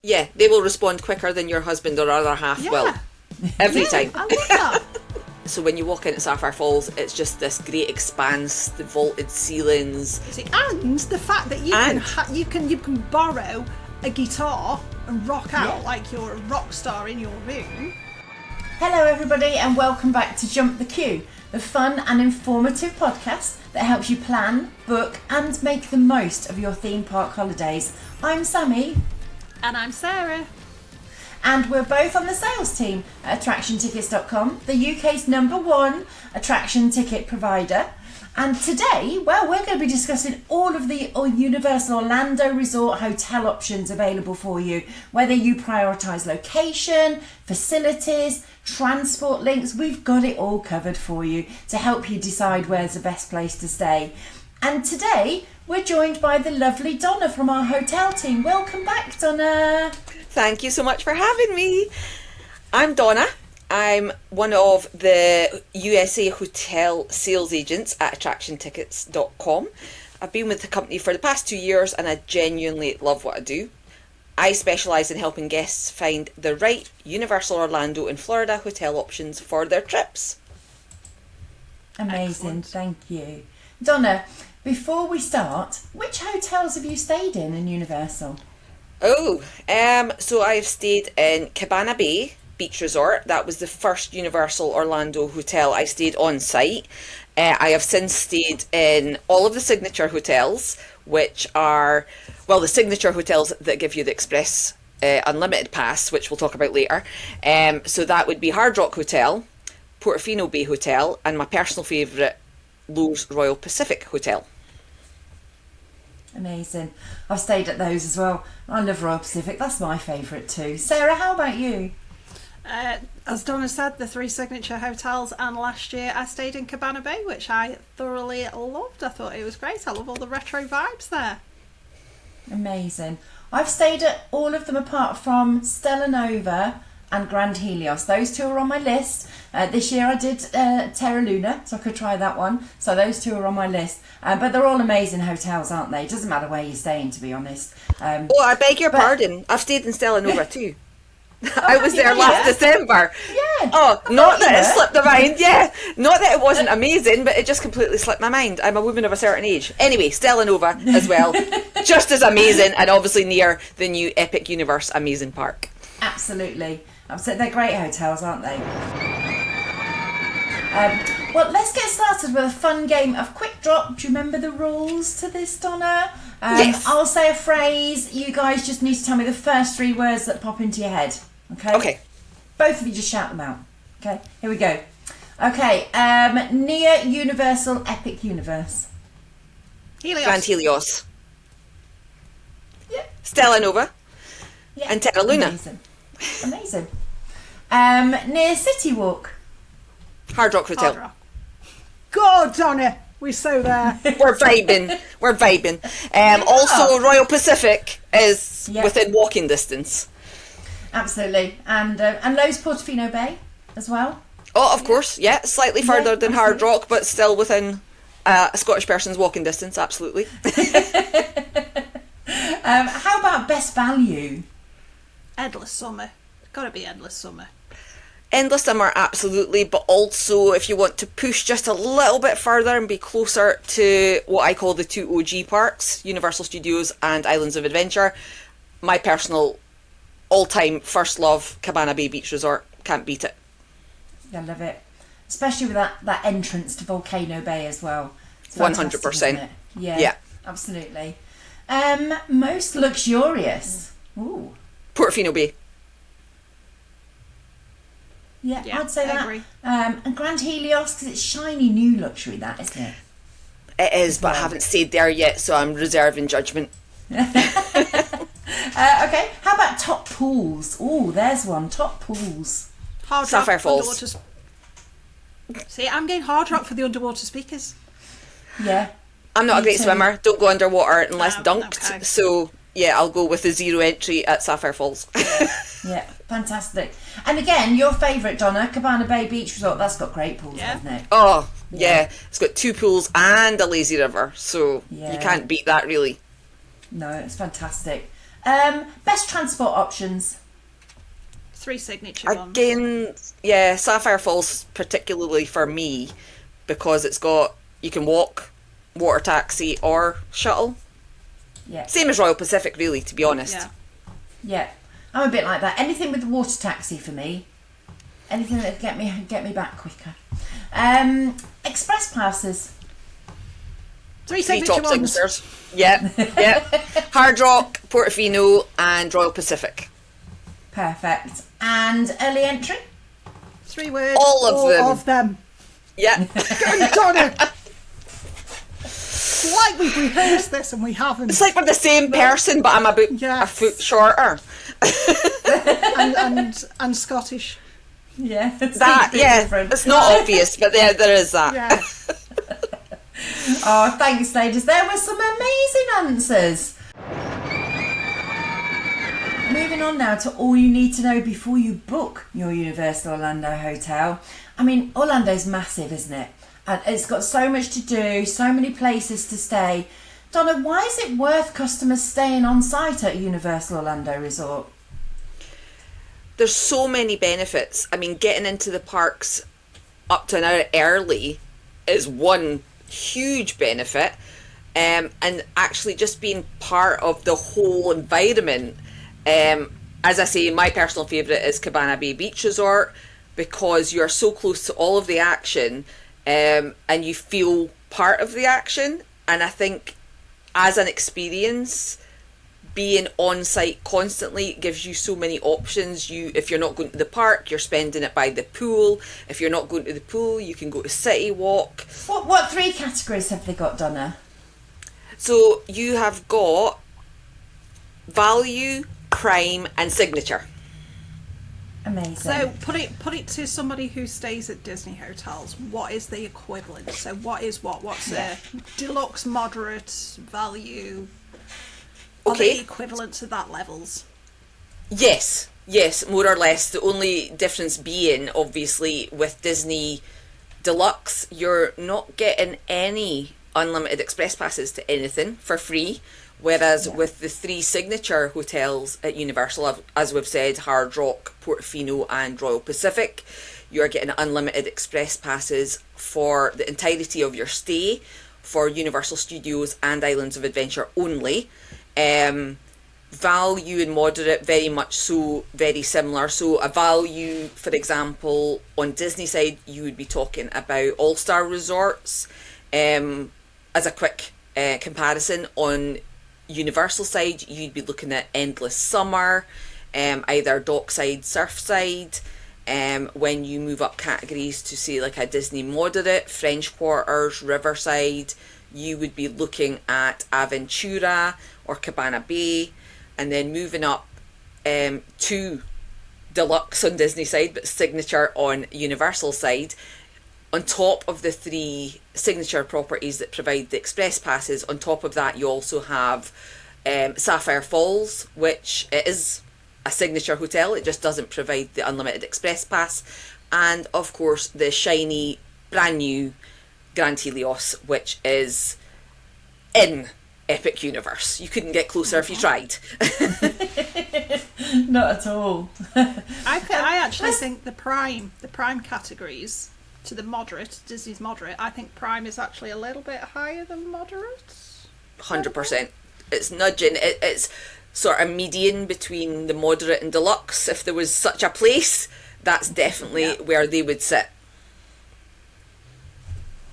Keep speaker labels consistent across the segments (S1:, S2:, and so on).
S1: Yeah, they will respond quicker than your husband or other half will. Every time.
S2: I love that.
S1: So when you walk into Sapphire Falls, it's just this great expanse, the vaulted ceilings.
S2: See, and the fact that you can borrow a guitar and rock out like you're a rock star in your room.
S3: Hello everybody and welcome back to Jump the Queue, the fun and informative podcast that helps you plan, book and make the most of your theme park holidays. I'm Sammie.
S2: And I'm Sarah.
S3: And we're both on the sales team at attractiontickets.com, the UK's #1 attraction ticket provider. And today, well, we're going to be discussing all of the Universal Orlando Resort hotel options available for you, whether you prioritise location, facilities, transport links. We've got it all covered for you to help you decide where's the best place to stay. And today, we're joined by the lovely Donna from our hotel team. Welcome back, Donna.
S1: Thank you so much for having me. I'm Donna. I'm one of the USA hotel sales agents at attractiontickets.com. I've been with the company for the past 2 years and I genuinely love what I do. I specialise in helping guests find the right Universal Orlando and Florida hotel options for their trips.
S3: Amazing,
S2: Excellent.
S3: Thank you. Donna, before we start, which hotels have you stayed in Universal?
S1: So I've stayed in Cabana Bay Beach Resort. That was the first Universal Orlando hotel I stayed on site. I have since stayed in all of the signature hotels, which are, well, the signature hotels that give you the Express Unlimited Pass, which we'll talk about later. So that would be Hard Rock Hotel, Portofino Bay Hotel, and my personal favourite, Loews Royal Pacific Hotel.
S3: Amazing. I've stayed at those as well. I love Royal Pacific. That's my favourite too. Sarah, how about you?
S2: As Donna said, the 3 signature hotels, and last year I stayed in Cabana Bay, which I thoroughly loved. I thought it was great. I love all the retro vibes there.
S3: Amazing. I've stayed at all of them apart from Stella Nova and Grand Helios. Those 2 are on my list. This year I did Terra Luna, so I could try that one. So those 2 are on my list. But they're all amazing hotels, aren't they? It doesn't matter where you're staying, to be honest.
S1: I beg your pardon. I've stayed in Stella Nova too. I was there last December.
S3: Yeah.
S1: Oh, not that it slipped my mind. Yeah. Not that it wasn't amazing, but it just completely slipped my mind. I'm a woman of a certain age. Anyway, Stella Nova as well. Just as amazing and obviously near the new Epic Universe Amazing Park.
S3: Absolutely. They're great hotels, aren't they? Well, let's get started with a fun game of Quick Drop. Do you remember the rules to this, Donna?
S1: Yes.
S3: I'll say a phrase. You guys just need to tell me the first 3 words that pop into your head. Okay?
S1: Okay.
S3: Both of you just shout them out. Okay, here we go. Okay, near Universal Epic Universe.
S2: Helios.
S1: Grand Helios.
S3: Yeah.
S1: Stella Nova.
S3: Yeah.
S1: And Terra Luna.
S3: Amazing. Near City Walk.
S1: Hard Rock Hotel.
S2: Hard Rock. God, Donna, we're so there.
S1: We're vibing. We're vibing. Also, Royal Pacific is within walking distance.
S3: Absolutely. And Loews Portofino Bay as well.
S1: Oh, of course. Yeah, slightly further than Hard
S3: absolutely.
S1: Rock, but still within a Scottish person's walking distance. Absolutely.
S3: How about best value?
S2: Endless Summer. Gotta be Endless Summer.
S1: Endless Summer, absolutely, but also if you want to push just a little bit further and be closer to what I call the 2 OG parks, Universal Studios and Islands of Adventure, my personal all-time first love, Cabana Bay Beach Resort, can't beat it.
S3: I love it. Especially with that entrance to Volcano Bay as well. It's
S1: 100%.
S3: fantastic, isn't it?
S1: Yeah.
S3: Absolutely. Most luxurious. Ooh.
S1: Portofino Bay.
S3: Yeah,
S2: Yeah,
S3: I'd say
S2: I
S3: that.
S2: agree.
S3: And Grand Helios, because it's shiny new luxury, that, isn't it?
S1: It is, but I haven't stayed there yet, so I'm reserving judgment.
S3: Okay, how about top pools? Oh, there's one. Top pools.
S2: Hard
S1: Sapphire
S2: Rock,
S1: Falls.
S2: underwater. See, I'm getting Hard Rock for the underwater speakers.
S3: Yeah.
S1: I'm not a
S3: Me
S1: great
S3: too.
S1: swimmer, don't go underwater unless
S2: Oh,
S1: dunked,
S2: okay.
S1: so yeah, I'll go with the 0 entry at Sapphire Falls.
S3: Yeah, fantastic. And again, your favourite, Donna, Cabana Bay Beach Resort. That's got great pools,
S2: Yeah.
S3: hasn't it?
S1: Oh, yeah, it's got 2 pools and a lazy river, so
S3: Yeah.
S1: you can't beat that really.
S3: No, it's fantastic. Best transport options.
S2: 3 signature ones.
S1: Again, yeah, Sapphire Falls particularly for me because you can walk, water taxi or shuttle.
S3: Yeah.
S1: Same as Royal Pacific really, to be honest.
S2: Yeah.
S3: Yeah. I'm a bit like that. Anything with the water taxi for me. Anything that get me back quicker. Express passes.
S2: 3
S1: Three
S2: signature
S1: top
S2: ones.
S1: signatures. Yeah, yeah. Hard Rock, Portofino and Royal Pacific.
S3: Perfect. And early entry.
S2: 3 words.
S1: All of
S2: them.
S1: Yeah.
S2: And Donna. It's like we've rehearsed this and we haven't.
S1: It's like we're the same person, but I'm about a
S2: Yes.
S1: foot shorter.
S2: and Scottish.
S3: Yeah.
S1: That, yeah,
S3: Different.
S1: it's not obvious, but there is that.
S2: Yeah.
S3: Oh, thanks, ladies. There were some amazing answers. Moving on now to all you need to know before you book your Universal Orlando hotel. I mean, Orlando's massive, isn't it? And it's got so much to do, so many places to stay. Donna, why is it worth customers staying on site at Universal Orlando Resort?
S1: There's so many benefits. I mean, getting into the parks up to an hour early is one huge benefit. And actually just being part of the whole environment. As I say, my personal favourite is Cabana Bay Beach Resort because you're so close to all of the action and you feel part of the action. And I think as an experience, being on site constantly gives you so many options. If you're not going to the park, you're spending it by the pool. If you're not going to the pool, you can go to City Walk.
S3: What 3 categories have they got, Donna?
S1: So you have got value, prime and signature.
S3: Amazing.
S2: So put it to somebody who stays at Disney hotels. What is the equivalent? So what is what? What's a deluxe, moderate, value? Are they equivalent to that levels?
S1: Yes, more or less. The only difference being, obviously, with Disney Deluxe, you're not getting any unlimited express passes to anything for free. Whereas with the 3 signature hotels at Universal, as we've said, Hard Rock, Portofino and Royal Pacific, you're getting unlimited express passes for the entirety of your stay for Universal Studios and Islands of Adventure only. Value and moderate, very much so, very similar. So a value, for example, on Disney side, you would be talking about all-star resorts. As a quick comparison, on Universal side, you'd be looking at Endless Summer, either Dockside, Surfside. When you move up categories to say like a Disney moderate, French Quarters, Riverside, you would be looking at Aventura or Cabana Bay. And then moving up to Deluxe on Disney side, but Signature on Universal side. On top of the 3 signature properties that provide the express passes, on top of that you also have Sapphire Falls, which is a signature hotel. It just doesn't provide the unlimited express pass. And of course the shiny, brand new Grand Helios, which is in Epic Universe. You couldn't get closer if you tried.
S3: Not at all.
S2: I actually think the prime categories to the moderate, Disney's moderate, I think prime is actually a little bit higher than moderate.
S1: 100%. It's nudging. It's sort of median between the moderate and deluxe. If there was such a place, that's definitely where they would sit.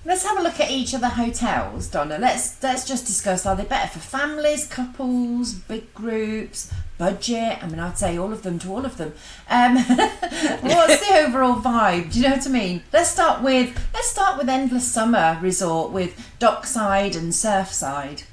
S3: Let's have a look at each of the hotels, Donna. Let's just discuss, are they better for families, couples, big groups, budget? I mean, I'd say all of them to all of them. What's the overall vibe? Do you know what I mean? Let's start with Endless Summer Resort with Dockside and Surfside.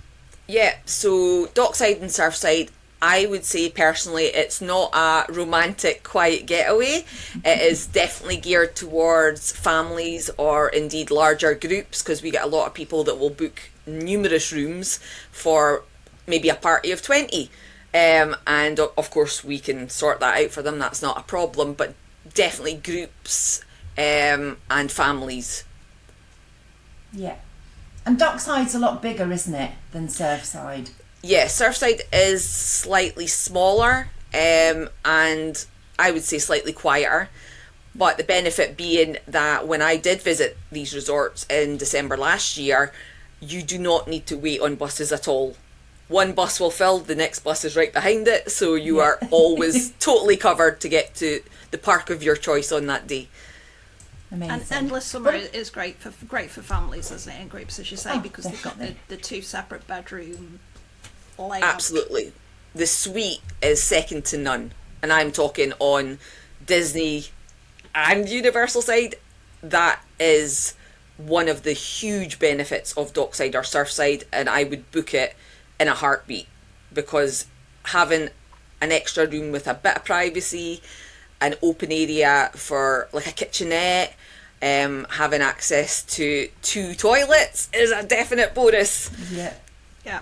S1: Yeah, so Dockside and Surfside, I would say personally it's not a romantic quiet getaway. It is definitely geared towards families or indeed larger groups, because we get a lot of people that will book numerous rooms for maybe a party of 20. And of course we can sort that out for them, that's not a problem, but definitely groups and families.
S3: Yeah. And Dockside's a lot bigger, isn't it, than Surfside?
S1: Yeah, Surfside is slightly smaller, and I would say slightly quieter. But the benefit being that when I did visit these resorts in December last year, you do not need to wait on buses at all. One bus will fill, the next bus is right behind it, so you are always totally covered to get to the park of your choice on that day.
S3: Amazing.
S2: And endless summer is great for families, isn't it, in groups, as you say, because
S3: definitely.
S2: they've got the two separate bedroom layout.
S1: Absolutely. The suite is second to none. And I'm talking on Disney and Universal side. That is one of the huge benefits of Dockside or Surfside, and I would book it in a heartbeat, because having an extra room with a bit of privacy, an open area for like a kitchenette, having access to 2 toilets is a definite bonus.
S3: Yeah,
S2: Yeah.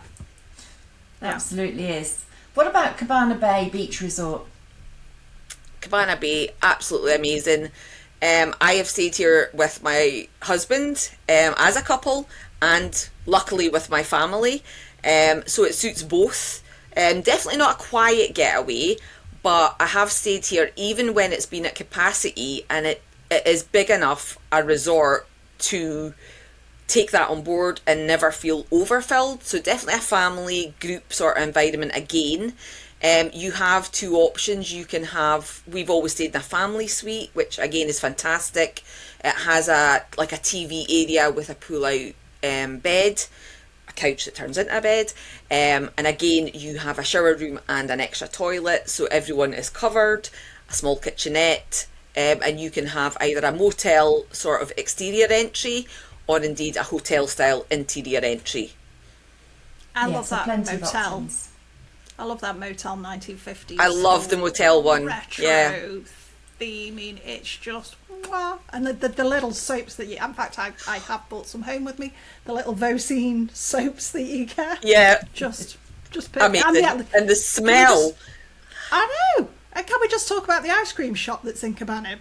S3: absolutely is. What about Cabana Bay Beach Resort?
S1: Cabana Bay, absolutely amazing. I have stayed here with my husband as a couple, and luckily with my family, so it suits both. Definitely not a quiet getaway, but I have stayed here even when it's been at capacity, and it is big enough a resort to take that on board and never feel overfilled. So definitely a family group sort of environment again. You have 2 options. You can have, we've always stayed in a family suite, which again is fantastic. It has a TV area with a pull out bed, a couch that turns into a bed, and again you have a shower room and an extra toilet, so everyone is covered, a small kitchenette, and you can have either a motel sort of exterior entry or indeed a hotel style interior entry.
S2: I love
S3: so
S2: that
S3: plenty of
S2: motel.
S3: options.
S2: I love that motel 1950s.
S1: I love the motel one.
S2: Retro
S1: Yeah.
S2: theming. It's just wow. And the little soaps that you. In fact, I have brought some home with me. The little Vocine soaps that you get.
S1: Yeah,
S2: Just
S1: amazing. And the smell.
S2: I know. And can we just talk about the ice cream shop that's in Cabana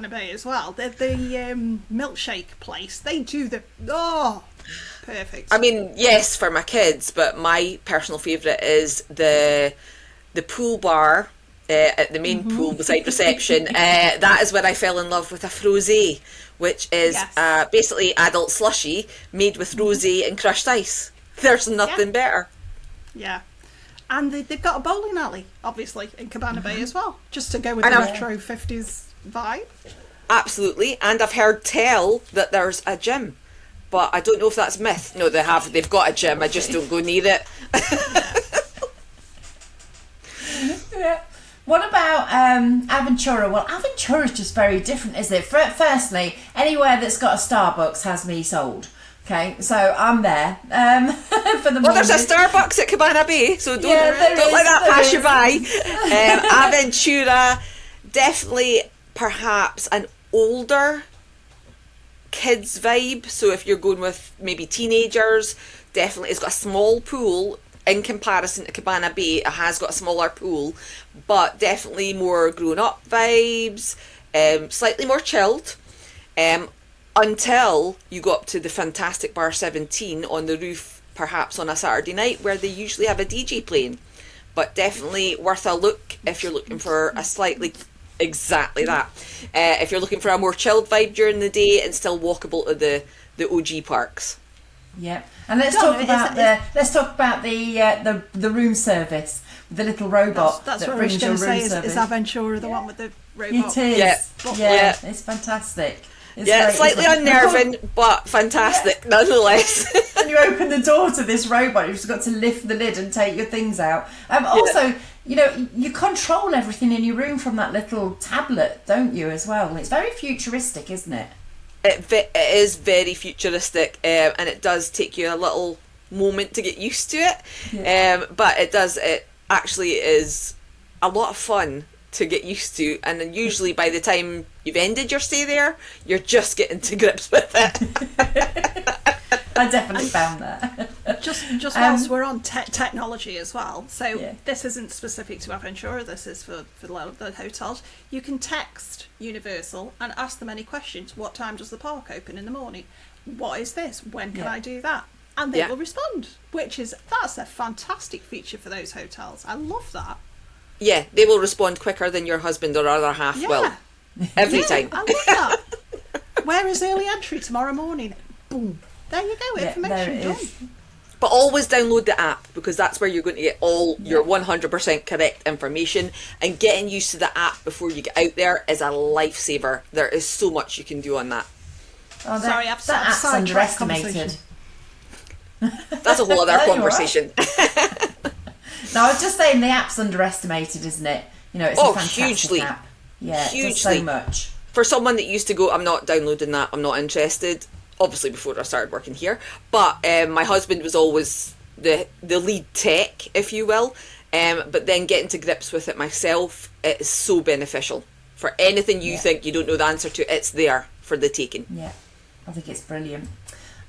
S2: Bay as well? The milkshake place. They do perfect.
S1: I mean, yes, for my kids, but my personal favourite is the pool bar at the main pool beside reception. That is where I fell in love with a frosé, which is basically adult slushy made with rosé and crushed ice. There's nothing better.
S2: Yeah. And they've got a bowling alley, obviously, in Cabana Bay as well, just to go with the retro 50s vibe.
S1: Absolutely. And I've heard tell that there's a gym, but I don't know if that's myth. No, they've got a gym, I just don't go near it.
S3: Yeah. What about Aventura? Well, Aventura is just very different, isn't it? Firstly, anywhere that's got a Starbucks has me sold. Okay, so I'm there for the morning.
S1: Well, there's a Starbucks at Cabana Bay, so don't let that pass you by. Aventura, definitely perhaps an older kids vibe. So if you're going with maybe teenagers, definitely it's got a small pool. In comparison to Cabana Bay, it has got a smaller pool, but definitely more grown-up vibes, slightly more chilled. Until you go up to the fantastic Bar 17 on the roof, perhaps on a Saturday night, where they usually have a DJ playing. But definitely worth a look if you're looking for a slightly, exactly that. If you're looking for a more chilled vibe during the day and still walkable to the OG parks.
S3: Yep. And let's talk about the room service, the little robot
S2: that's
S3: that
S2: what I was
S3: brings your
S2: going
S3: room
S2: to say.
S3: service.
S2: Is Aventura the one with the robot?
S3: It is.
S1: Yeah.
S3: It's fantastic. It's
S1: Yeah,
S3: great,
S1: slightly
S3: isn't it?
S1: unnerving, but fantastic nonetheless.
S3: And you open the door to this robot, you've just got to lift the lid and take your things out. Also, you control everything in your room from that little tablet, don't you, as well? It's very futuristic, isn't it?
S1: It is very futuristic, and it does take you a little moment to get used to it.
S3: Yeah.
S1: But it actually is a lot of fun to get used to, and then usually by the time you've ended your stay there, you're just getting to grips with it.
S3: I definitely found that.
S2: Just whilst we're on technology as well, so this isn't specific to Aventura, this is for the hotels. You can text Universal and ask them any questions. What time does the park open in the morning? What is this? When can I do that? and they
S1: Yeah.
S2: will respond, that's a fantastic feature for those hotels. I love that.
S1: Yeah, they will respond quicker than your husband or other half will. Every time.
S2: I love that. Where is early entry tomorrow morning? Boom. There you go, information done.
S1: But always download the app, because that's where you're going to get all your 100% correct information. And getting used to the app before you get out there is a lifesaver. There is so much you can do on that.
S3: Oh,
S2: Sorry,
S3: that app's underestimated.
S1: That's a whole other conversation.
S3: No, I was just saying the app's underestimated, isn't it? You know, it's a fantastic
S1: hugely.
S3: app. Yeah, it does
S1: Hugely.
S3: so much.
S1: For someone that used to go, I'm not downloading that, I'm not interested, obviously before I started working here, but my husband was always the lead tech, if you will, but then getting to grips with it myself, it is so beneficial. For anything you think you don't know the answer to, it's there for the taking.
S3: Yeah, I think it's brilliant.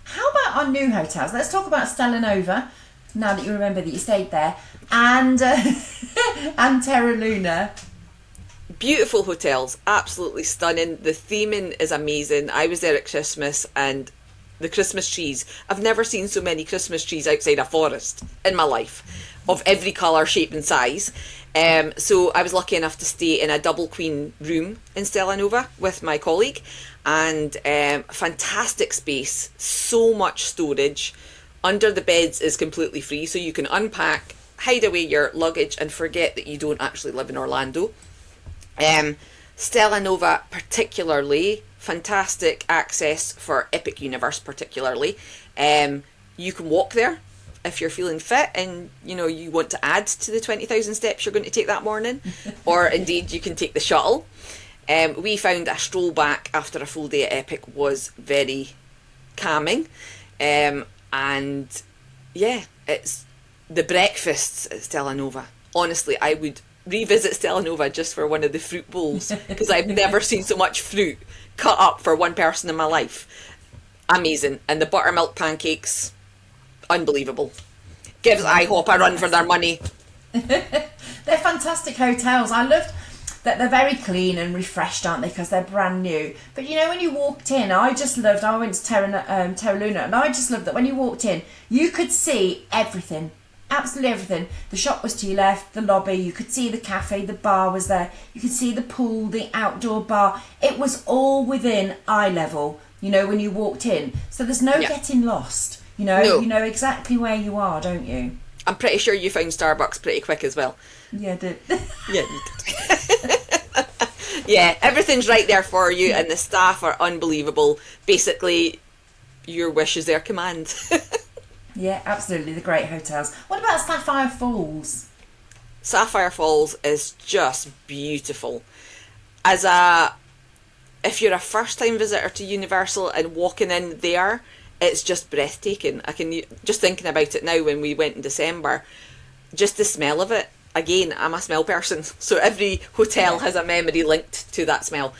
S3: How about our new hotels? Let's talk about Stella Nova, now that you remember that you stayed there, and and Terra Luna.
S1: Beautiful hotels, absolutely stunning. The theming is amazing. I was there at Christmas, and the Christmas trees, I've never seen so many Christmas trees outside a forest in my life, of every colour, shape and size. So I was lucky enough to stay in a double queen room in Stella Nova with my colleague, and fantastic space, so much storage. Under the beds is completely free, so you can unpack, hide away your luggage and forget that you don't actually live in Orlando. Stella Nova particularly, fantastic access for Epic Universe particularly. You can walk there if you're feeling fit and you want to add to the 20,000 steps you're going to take that morning, or indeed you can take the shuttle. We found a stroll back after a full day at Epic was very calming, and yeah, it's the breakfasts at Stella Nova. Honestly, I would revisit Stella Nova just for one of the fruit bowls, because I've never seen so much fruit cut up for one person in my life. Amazing. And the buttermilk pancakes, unbelievable. Gives IHOP a run for their money.
S3: They're fantastic hotels. I loved that they're very clean and refreshed, aren't they, because they're brand new. But when you walked in, I went to Terra Luna, and I just loved that when you walked in you could see everything. Absolutely everything. The shop was to your left, the lobby, you could see the cafe, the bar was there, you could see the pool, the outdoor bar. It was all within eye level, when you walked in. So there's no getting lost.
S1: No.
S3: You know exactly where you are, don't you?
S1: I'm pretty sure you found Starbucks pretty quick as well.
S3: Yeah, I did.
S1: Yeah, you did. Yeah, everything's right there for you, and the staff are unbelievable. Basically, your wish is their command.
S3: Yeah, absolutely. The great hotels. What about Sapphire Falls?
S1: Sapphire Falls is just beautiful. If you're a first time visitor to Universal and walking in there, it's just breathtaking. Just thinking about it now, when we went in December, just the smell of it. Again, I'm a smell person, so every hotel has a memory linked to that smell.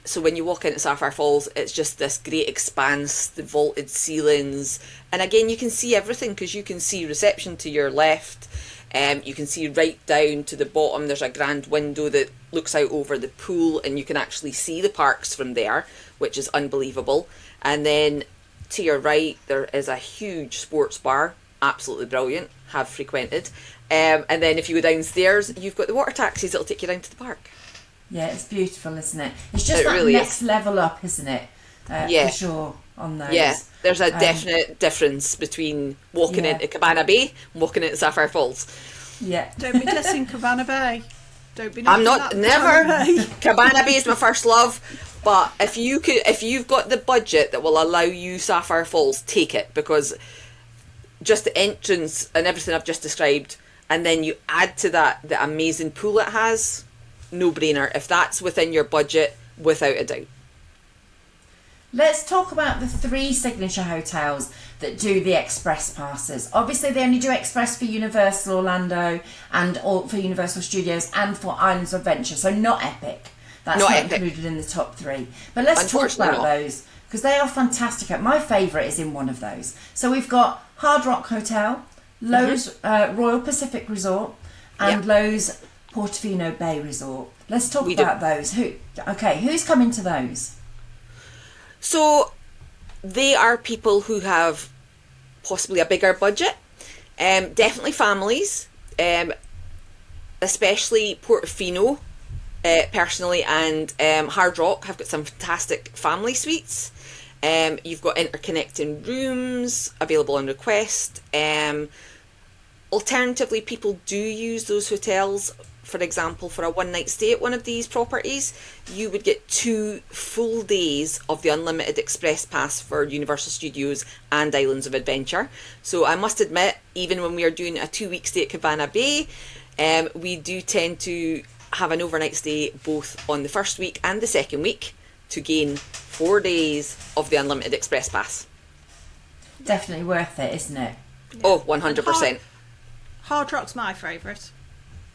S1: So when you walk into Sapphire Falls, it's just this great expanse, the vaulted ceilings. And again, you can see everything, because you can see reception to your left. You can see right down to the bottom. There's a grand window that looks out over the pool, and you can actually see the parks from there, which is unbelievable. And then to your right, there is a huge sports bar. Absolutely brilliant. Have frequented. And then if you go downstairs, you've got the water taxis that'll take you down to the park.
S3: Yeah, it's beautiful, isn't it? It's just
S1: It
S3: that
S1: really
S3: next
S1: is.
S3: level up, isn't it? For sure, on those.
S1: Yeah, there's a definite difference between walking into Cabana Bay and walking into Sapphire Falls.
S3: Yeah.
S2: Don't be dissing Cabana Bay. Don't be.
S1: I'm not, never.
S2: Cabana Bay.
S1: Cabana Bay is my first love, but if you've got the budget that will allow you Sapphire Falls, take it, because just the entrance and everything I've just described, and then you add to that the amazing pool it has. No brainer. If that's within your budget, without a doubt.
S3: Let's talk about the 3 signature hotels that do the express passes. Obviously, they only do express for Universal Orlando and for Universal Studios and for Islands of Adventure, so not Epic. That's not included in the top 3. But let's talk about those, because they are fantastic. My favourite is in one of those. So we've got Hard Rock Hotel, Loews Royal Pacific Resort, and Loews Portofino Bay Resort. Let's talk about those. Who's coming to those?
S1: So they are people who have possibly a bigger budget. Definitely families, especially Portofino, personally, and Hard Rock have got some fantastic family suites. You've got interconnecting rooms available on request. Alternatively, people do use those hotels. For example, for a one-night stay at one of these properties, you would get 2 full days of the unlimited express pass for Universal Studios and Islands of Adventure. So I must admit, even when we are doing a 2-week stay at Cabana Bay, we do tend to have an overnight stay both on the first week and the second week to gain 4 days of the unlimited express pass.
S3: Definitely worth it, isn't it?
S2: Yeah.
S1: Oh, 100%.
S2: Hard Rock's my favourite.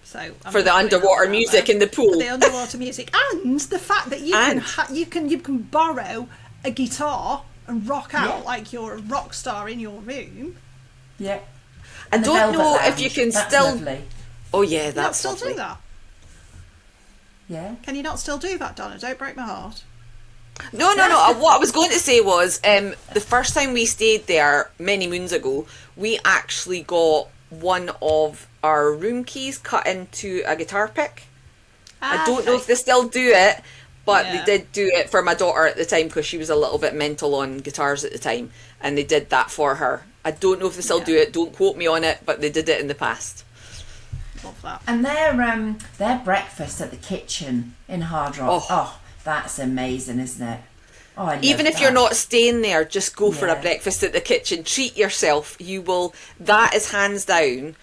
S2: So
S1: for the underwater music in the pool.
S2: For the underwater music, and the fact that you can borrow a guitar and rock out like you're a rock star in your room.
S3: Yeah.
S1: I don't know if you can still.
S3: Lovely.
S1: Oh yeah, that's
S2: still
S1: lovely.
S2: do that.
S3: Yeah.
S2: Can you not still do that, Donna? Don't break my heart.
S1: No. What I was going to say was, the first time we stayed there many moons ago, we actually got one of our room keys cut into a guitar pick. I don't know if they still do it, but they did do it for my daughter at the time because she was a little bit mental on guitars at the time, and they did that for her. I don't know if they still do it. Don't quote me on it, but they did it in the past.
S2: Love that.
S3: And their breakfast at the kitchen in Hard Rock. That's amazing, isn't it? Oh, I love
S1: Even if
S3: that.
S1: you're not staying there, just go for a breakfast at the kitchen. Treat yourself. You will. That is hands down.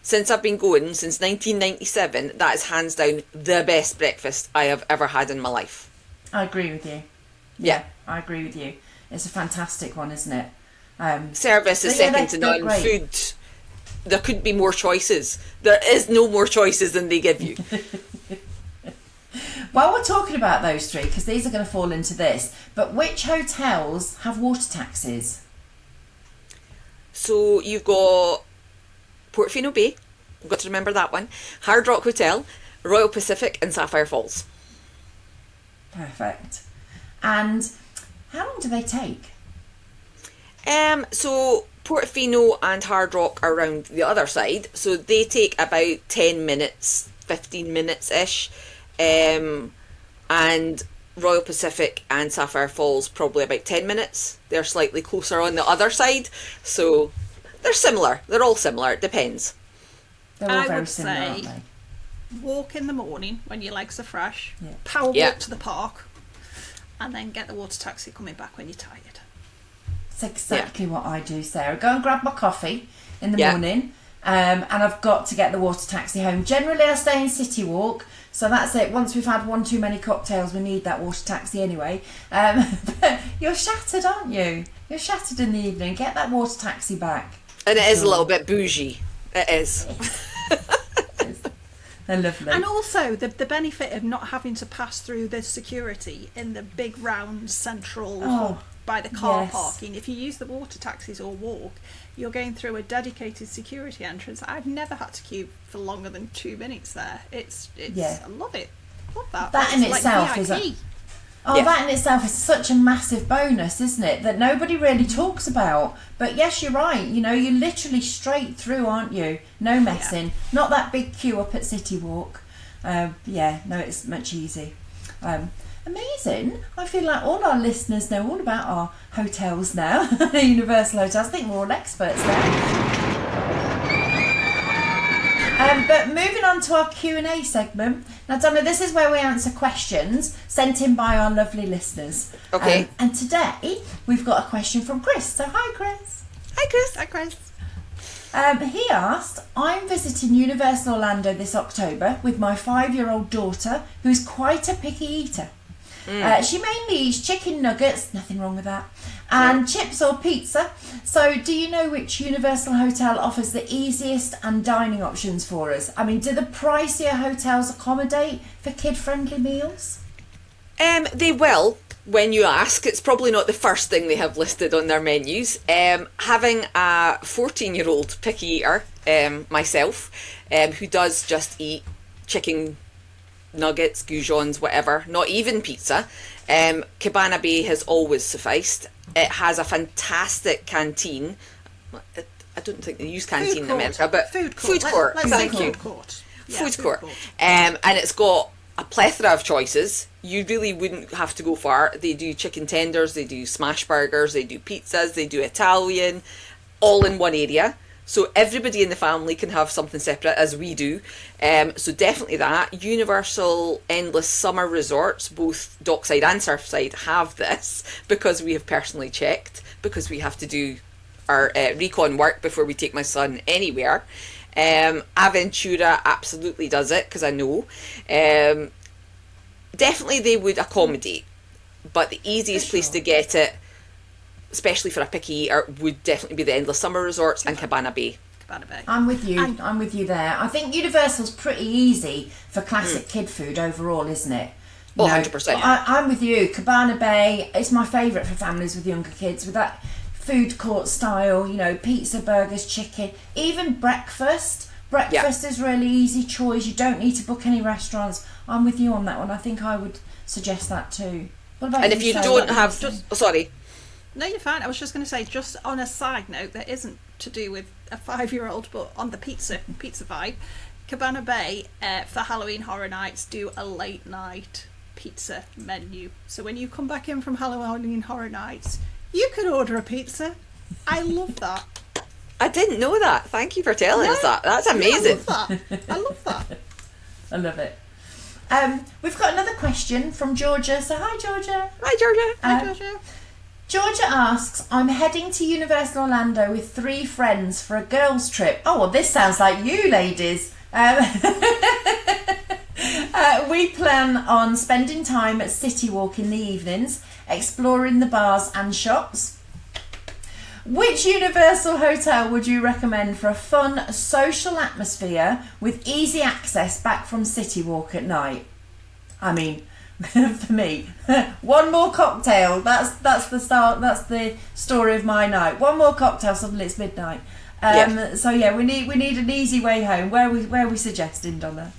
S1: Since I've been going, since 1997, that is hands down the best breakfast I have ever had in my life.
S3: I agree with you.
S1: Yeah.
S3: I agree with you. It's a fantastic one, isn't it?
S1: Service is second to none. Food, there couldn't be more choices. There is no more choices than they give you.
S3: Well, we're talking about those 3 because these are going to fall into this. But which hotels have water taxis?
S1: So you've got Portofino Bay, we've got to remember that one, Hard Rock Hotel, Royal Pacific and Sapphire Falls.
S3: Perfect. And how long do they take?
S1: So Portofino and Hard Rock are around the other side, so they take about 10 minutes, 15 minutes-ish. And Royal Pacific and Sapphire Falls probably about 10 minutes. They're slightly closer on the other side, so they're similar. They're all similar. It depends.
S3: They're all
S2: I
S3: very
S2: would
S3: similar,
S2: say
S3: aren't they?
S2: walk in the morning when your legs are fresh,
S3: Yeah.
S2: power walk to the park, and then get the water taxi coming back when you're tired.
S3: It's exactly what I do, Sarah. Go and grab my coffee in the morning, and I've got to get the water taxi home. Generally, I stay in City Walk, so that's it. Once we've had one too many cocktails, we need that water taxi anyway. But you're shattered, aren't you? You're shattered in the evening. Get that water taxi back.
S1: And it is a little bit bougie. It is.
S3: They're lovely.
S2: And also the benefit of not having to pass through the security in the big round central hub by the car parking. If you use the water taxis or walk, you're going through a dedicated security entrance. I've never had to queue for longer than 2 minutes there. It's I love it. Love that.
S3: That in
S2: It's
S3: itself
S2: like
S3: is
S2: VIP.
S3: that in itself is such a massive bonus, isn't it? That nobody really talks about. But yes, you're right. You know, you're literally straight through, aren't you? No messing. Not that big queue up at City Walk. It's much easy. Amazing. I feel like all our listeners know all about our hotels now. Universal Hotels. I think we're all experts there. But moving on to our Q&A segment. Now, Donna, this is where we answer questions sent in by our lovely listeners.
S1: Okay.
S3: And today, we've got a question from Chris. So, hi, Chris.
S1: Hi, Chris.
S2: Hi, Chris.
S3: He asked, I'm visiting Universal Orlando this October with my 5-year-old daughter, who's quite a picky eater. She mainly eats chicken nuggets, nothing wrong with that, and chips or pizza. So do you know which Universal hotel offers the easiest and dining options for us? I mean, do the pricier hotels accommodate for kid-friendly meals?
S1: They will, when you ask. It's probably not the first thing they have listed on their menus. Having a 14-year-old picky eater, myself, who does just eat chicken nuggets, goujons, whatever, not even pizza, Cabana Bay has always sufficed. It has a fantastic canteen I don't think they use canteen in
S2: court.
S1: America, but
S2: Food court.
S1: Food court.
S2: Let's say
S1: Thank you.
S2: food court. Yeah,
S1: Food court. And it's got a plethora of choices. You really wouldn't have to go far. They do chicken tenders, they do smash burgers, they do pizzas, they do Italian, all in one area. So everybody in the family can have something separate, as we do. So definitely that. Universal Endless Summer Resorts, both Dockside and Surfside, have this because we have personally checked, because we have to do our recon work before we take my son anywhere. Aventura absolutely does it, because I know. Definitely they would accommodate, but the easiest place to get it, especially for a picky eater, would definitely be the Endless Summer Resorts and Cabana Bay.
S2: Cabana Bay.
S3: I'm with you. I'm with you there. I think Universal's pretty easy for classic kid food overall, isn't it?
S1: Oh, 100%.
S3: I'm with you. Cabana Bay, it's my favourite for families with younger kids, with that food court style, you know, pizza, burgers, chicken, even breakfast. Breakfast is really easy choice. You don't need to book any restaurants. I'm with you on that one. I think I would suggest that too. What about
S1: And
S3: you,
S1: if you
S3: Sarah?
S1: don't have... sorry.
S2: No, you're fine. I was just going to say, just on a side note, that isn't to do with a 5-year-old, but on the pizza vibe, Cabana Bay, for Halloween Horror Nights, do a late night pizza menu. So when you come back in from Halloween Horror Nights, you can order a pizza. I love that.
S1: I didn't know that. Thank you for telling us that. That's amazing.
S2: I love that.
S3: I love it. We've got another question from Georgia. So hi, Georgia.
S1: Hi, Georgia.
S2: Hi, Georgia.
S3: Georgia asks, I'm heading to Universal Orlando with 3 friends for a girls' trip. Oh, well, this sounds like you, ladies. We plan on spending time at City Walk in the evenings, exploring the bars and shops. Which Universal hotel would you recommend for a fun social atmosphere with easy access back from City Walk at night? I mean, for me, one more cocktail. That's the start. That's the story of my night. One more cocktail. Suddenly it's midnight. So yeah, we need an easy way home. Where are we suggesting, Donna?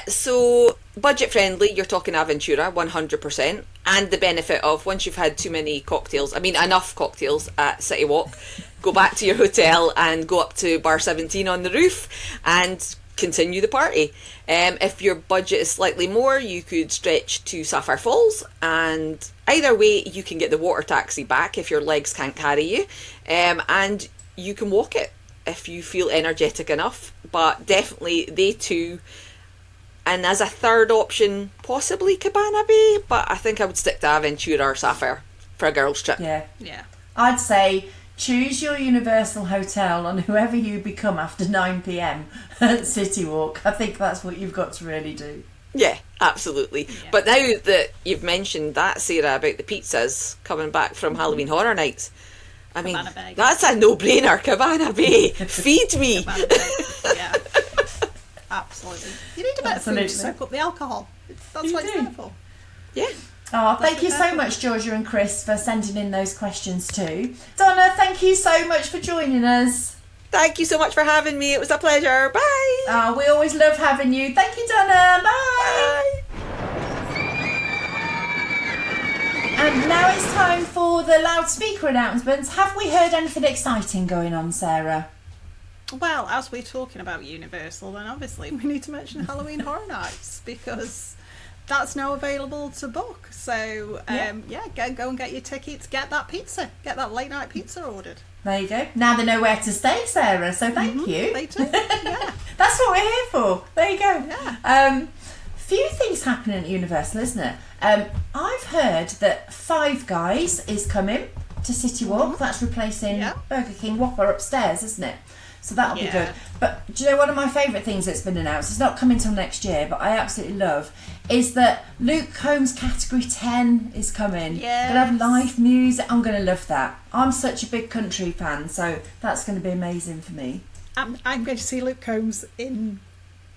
S1: So budget friendly, you're talking Aventura, 100%, and the benefit of once you've had too many cocktails, I mean enough cocktails at City Walk, go back to your hotel and go up to bar 17 on the roof and continue the party. If your budget is slightly more, you could stretch to Sapphire Falls, and either way you can get the water taxi back if your legs can't carry you, and you can walk it if you feel energetic enough. But definitely they too. And as a third option, possibly Cabana Bay, but I think I would stick to Aventura or Sapphire for a girls' trip.
S2: Yeah.
S3: I'd say choose your Universal hotel on whoever you become after 9 p.m. at City Walk. I think that's what you've got to really do.
S1: Yeah, absolutely. Yeah. But now that you've mentioned that, Sarah, about the pizzas coming back from Halloween Horror Nights, I mean, that's a no-brainer. Cabana Bay. Feed me.
S2: Cabana Bay. Yeah. Absolutely. You need a bit of food to soak up the alcohol. That's what it's there for.
S1: Yeah.
S3: Oh, thank you so much, Georgia and Chris, for sending in those questions too. Donna, thank you so much for joining us.
S1: Thank you so much for having me. It was a pleasure. Bye.
S3: Oh, we always love having you. Thank you, Donna. Bye. And now it's time for the loudspeaker announcements. Have we heard anything exciting going on, Sarah?
S2: Well, as we're talking about Universal, then obviously we need to mention Halloween Horror Nights, because that's now available to book. So, go and get your tickets, get that pizza, get that late night pizza ordered.
S3: There you go. Now they know where to stay, Sarah, so thank you.
S2: They do, yeah.
S3: That's what we're here for. There you go.
S2: Yeah.
S3: Few things happening at Universal, isn't it? I've heard that Five Guys is coming to City Walk. That's replacing Burger King Whopper upstairs, isn't it? So that'll be good. But do you know one of my favourite things that's been announced? It's not coming till next year, but I absolutely love, is that Luke Combs Category 10 is coming.
S2: Yes.
S3: Gonna have live music. I'm gonna love that. I'm such a big country fan, so that's gonna be amazing for me.
S2: I'm going to see Luke Combs in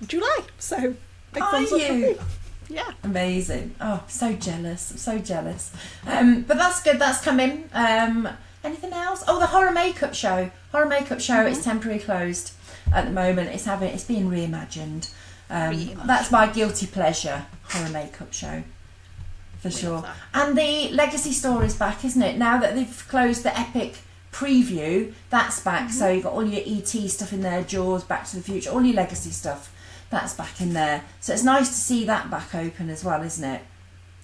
S2: July, so big thumbs up
S3: Are
S2: from
S3: you?
S2: me. Yeah.
S3: Amazing. Oh, I'm so jealous. I'm so jealous. But that's good. That's coming. Anything else? Oh, the horror makeup show. Horror makeup show is temporarily closed at the moment. It's being reimagined. That's my guilty pleasure. Horror makeup show, for sure. And the Legacy store is back, isn't it? Now that they've closed the Epic preview, that's back. So you've got all your ET stuff in there, Jaws, Back to the Future, all your legacy stuff, that's back in there. So it's nice to see that back open as well, isn't it?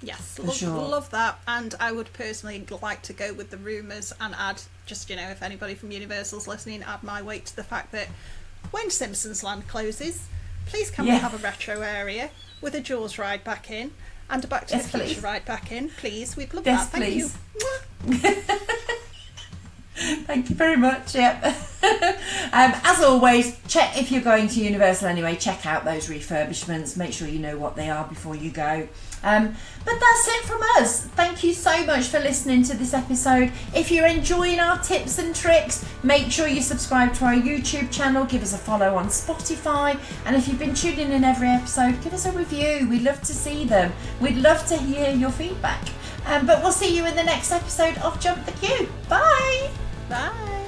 S2: Yes,
S3: sure.
S2: love that. And I would personally like to go with the rumours and add, just, you know, if anybody from Universal's listening, add my weight to the fact that when Simpsons Land closes, please can we have a retro area with a Jaws ride back in and a Back to the Future ride back in, please. We'd love that. Thank you.
S3: Thank you very much. Yep. As always, check if you're going to Universal anyway. Check out those refurbishments. Make sure you know what they are before you go. But that's it from us. Thank you so much for listening to this episode. If you're enjoying our tips and tricks, make sure you subscribe to our YouTube channel. Give us a follow on Spotify. And if you've been tuning in every episode, give us a review. We'd love to see them. We'd love to hear your feedback. But we'll see you in the next episode of Jump the Queue. Bye.
S2: Bye.